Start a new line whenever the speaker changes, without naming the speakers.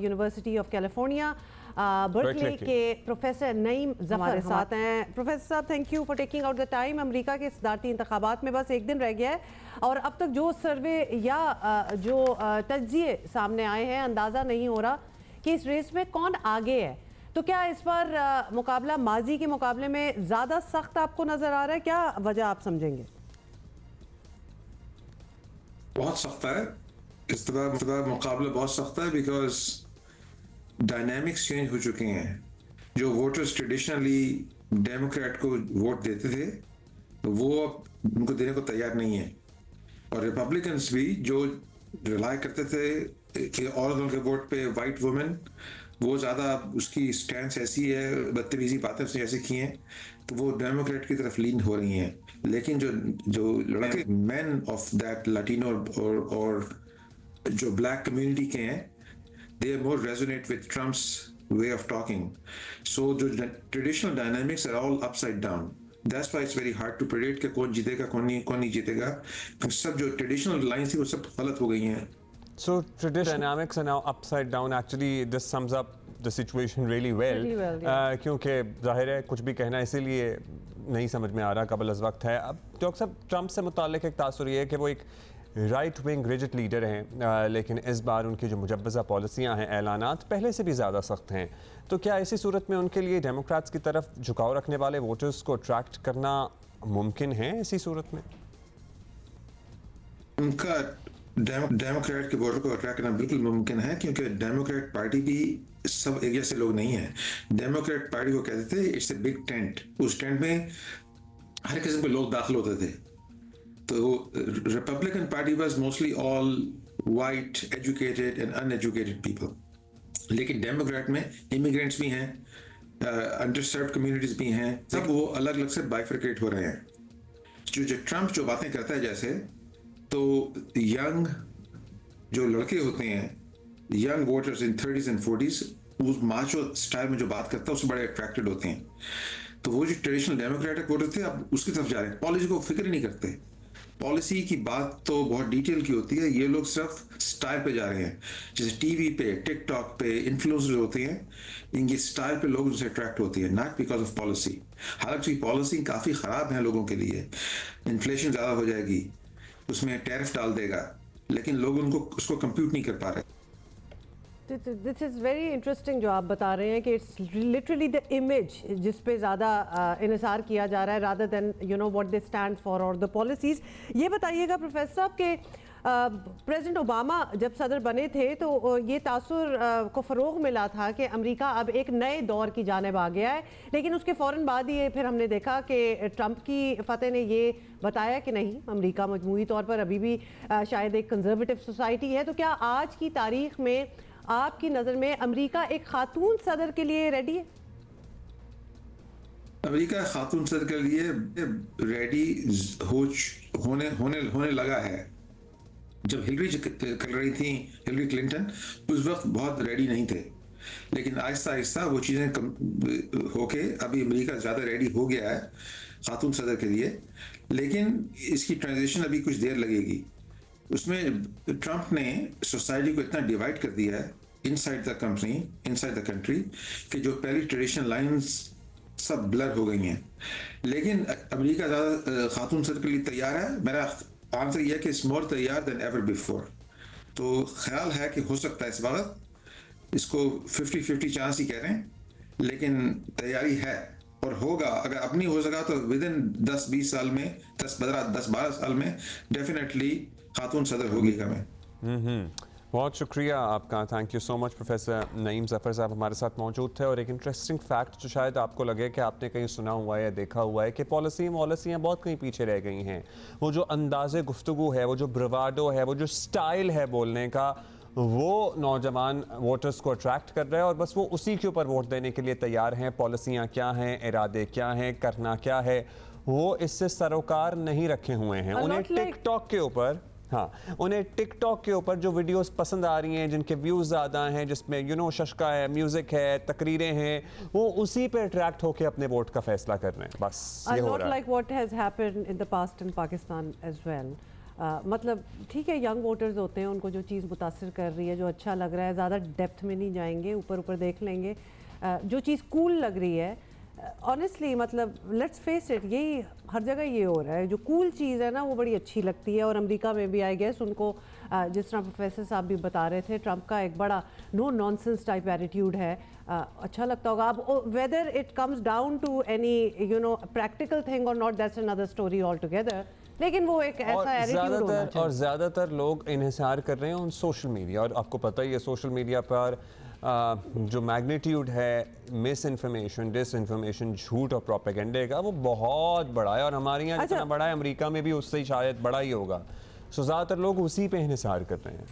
University of California Berkeley के professor Naeem हमारे साथ हैं। प्रोफेसर साहब, thank you for taking out the time. America के सदारती इंतखाबात में बस एक दिन रह गया है और अब तक जो सर्वे या जो तज्जिए सामने आए हैं, अंदाज़ा नहीं हो रहा कि इस रेस में कौन आगे है। तो क्या इस बार मुकाबला माजी के मुकाबले में ज़्यादा सख्त आपको नज़र आ रहा है? क्या वजह आप समझेंगे?
बहुत सख्त है इस बार मुकाबला बहुत सख्त है बिकॉज डायनामिक्स चेंज हो चुके हैं। जो वोटर्स ट्रेडिशनली डेमोक्रेट को वोट देते थे वो अब उनको देने को तैयार नहीं है, और रिपब्लिकन्स भी जो रिलाई करते थे कि औरतों के वोट पे वाइट वुमेन, वो ज़्यादा उसकी स्टैंस ऐसी है, बदतमीजी बातें उसने ऐसे की हैं तो वो डेमोक्रेट की तरफ लीन हो रही हैं। लेकिन जो लड़के मैन ऑफ दैट लैटिनो और जो ब्लैक कम्युनिटी के हैं, they more resonate with Trump's way of talking. So the traditional dynamics are all upside down. That's why it's very hard to predict कि कौन जीतेगा कौन नहीं जीतेगा, क्योंकि सब जो traditional lines थी वो सब गलत हो गई हैं.
So traditional dynamics are now upside down. Actually, this sums up the situation really well. Yeah. क्योंकि जाहिर है कुछ भी कहना इसीलिए नहीं समझ में आ रहा कबल अज़ वक्त है। अब डॉक्टर साहब, ट्रम्प से मुताल्लिक एक तासुर ये है कि वो एक राइट विंग रिजिड लीडर हैं, लेकिन इस बार उनकी जो मुजब्बज़ा पॉलिसियाँ हैं, ऐलानात पहले से भी ज़्यादा सख्त हैं। तो क्या इसी सूरत में उनके लिए डेमोक्रेट्स की तरफ झुकाव रखने वाले वोटर्स को अट्रैक्ट करना मुमकिन है? इसी सूरत में
उनका डेमोक्रेट के वोटर को अट्रैक्ट करना बिल्कुल मुमकिन है, क्योंकि डेमोक्रेट पार्टी भी सब एक जैसे लोग नहीं हैं। डेमोक्रेट पार्टी को कहते थे इट्स ए बिग टेंट, उस टेंट में हर किस्म के लोग दाखिल होते थे। तो Republican party was mostly all white educated and uneducated people, लेकिन डेमोक्रेट में इमिग्रेंट्स भी हैं, अंडरसर्व्ड कम्युनिटीज भी हैं, सब वो अलग अलग से बाइफरकेट हो रहे हैं। जो ट्रम्प जो बातें करता है, जैसे तो यंग जो लड़के होते हैं, young voters in 30s and 40s, उस माचो स्टाइल में जो बात करता है उससे बड़े अट्रैक्टेड होते हैं। तो वो जो ट्रेडिशनल डेमोक्रेटिक वोटर थे अब उसकी तरफ जा रहे हैं, पॉलिसी को फिक्र ही नहीं करते। पॉलिसी की बात तो बहुत डिटेल की होती है, ये लोग सिर्फ स्टाइल पे जा रहे हैं। जैसे टीवी पे, टिकटॉक पे इन्फ्लुएंसर होते हैं, इनकी स्टाइल पे लोग उनसे अट्रैक्ट होती है, नॉट बिकॉज ऑफ पॉलिसी। हालांकि पॉलिसी काफ़ी ख़राब है लोगों के लिए, इन्फ्लेशन ज़्यादा हो जाएगी, उसमें टैरिफ डाल देगा, लेकिन लोग उनको उसको कंप्यूट नहीं कर पा रहे।
दिस इज़ वेरी इंटरेस्टिंग जो आप बता रहे हैं कि इट्स लिटरली द इमेज जिस पे ज़्यादा इन्हिसार किया जा रहा है rather than you know what they stand for और द पॉलिसीज़। ये बताइएगा प्रोफेसर साहब कि प्रेसिडेंट ओबामा जब सदर बने थे तो ये तासुर को फ़रोग़ मिला था कि अमेरिका अब एक नए दौर की जानिब आ गया है, लेकिन उसके फ़ौरन बाद ही फिर हमने देखा कि ट्रंप की फ़तेह ने ये बताया कि नहीं, अमेरिका मजमूई तौर पर अभी भी शायद एक कंजर्वेटिव सोसाइटी है। तो क्या आज की तारीख़ में आपकी नज़र में अमेरिका एक खातून सदर के लिए रेडी है?
अमेरिका खातून सदर के लिए रेडी होने लगा है। जब हिलरी कर रही थी, हिलरी क्लिंटन, उस वक्त बहुत रेडी नहीं थे, लेकिन आहिस्ता आहिस्ता वो चीज़ें होके अभी अमेरिका ज़्यादा रेडी हो गया है खातून सदर के लिए। लेकिन इसकी ट्रांजिशन अभी कुछ देर लगेगी। उसमें ट्रंप ने सोसाइटी को इतना डिवाइड कर दिया है इनसाइड द कंट्री कि जो पहली ट्रेडिशनल लाइंस सब ब्लर हो गई हैं। लेकिन अमेरिका ज़्यादा खातून सदर के लिए तैयार है। मेरा आंसर यह है कि इट्स मोर तैयार देन एवर बिफोर। तो ख्याल है कि हो सकता है इस वक्त, इसको 50-50 चांस ही कह रहे हैं, लेकिन तैयारी है और होगा। अगर अब नहीं हो सका तो विद इन 10-20 साल में, 10-12 साल में डेफिनेटली खातून सदर होगी हमें।
बहुत शुक्रिया आपका, thank you so much. Professor Naeem Zafar साहब हमारे साथ मौजूद थे। और एक इंटरेस्टिंग फैक्ट जो शायद आपको लगे कि आपने कहीं सुना हुआ है या देखा हुआ है कि पॉलिसियाँ बहुत कहीं पीछे रह गई हैं। वो जो अंदाज़े गुफ्तगू है, वो जो ब्रवाडो है, वो जो स्टाइल है बोलने का, वो नौजवान वोटर्स को अट्रैक्ट कर रहा है और बस वो उसी के ऊपर वोट देने के लिए तैयार हैं। पॉलिसियाँ क्या हैं, इरादे क्या हैं, करना क्या है, वो इससे सरोकार नहीं रखे हुए हैं। उन्हें टिकटॉक के ऊपर उन्हें टिकटॉक के ऊपर जो वीडियोस पसंद आ रही हैं, जिनके व्यूज़ ज़्यादा हैं, जिसमें शशका है, म्यूज़िक है, तकरीरें हैं, वो उसी पे अट्रैक्ट होकर अपने वोट का फैसला कर रहे हैं। बस ये हो रहा है।
Not like what has happened in the past in Pakistan as well. मतलब ठीक है, यंग वोटर्स होते हैं, उनको जो चीज़ मुतासिर कर रही है, जो अच्छा लग रहा है, ज़्यादा डेप्थ में नहीं जाएंगे, ऊपर ऊपर देख लेंगे। जो चीज़ कूल लग रही है, ऑनेस्टली मतलब लेट्स फेस इट, यही हर जगह ये हो रहा है, जो कूल चीज़ है ना वो बड़ी अच्छी लगती है। और अमेरिका में भी आई गेस उनको जिस तरह प्रोफेसर साहब भी बता रहे थे, ट्रंप का एक बड़ा नो नॉनसेंस टाइप एटीट्यूड है, अच्छा लगता होगा। अब whether it comes down to any practical thing और not, that's another story all together, लेकिन वो एक ऐसा एटीट्यूड होना चाहिए।
और ज़्यादातर लोग इन्हिसार कर रहे हैं उन सोशल मीडिया, और आपको पता ही है सोशल मीडिया पर जो मैग्नीट्यूड है मिस इन्फॉर्मेशन, डिस इन्फॉर्मेशन, झूठ और प्रोपेगेंडे का, वो बहुत बड़ा है। और हमारे यहाँ जितना बड़ा है, अमेरिका में भी उससे ही शायद बड़ा ही होगा। सो ज़्यादातर लोग उसी पे इन्हिसार कर रहे हैं।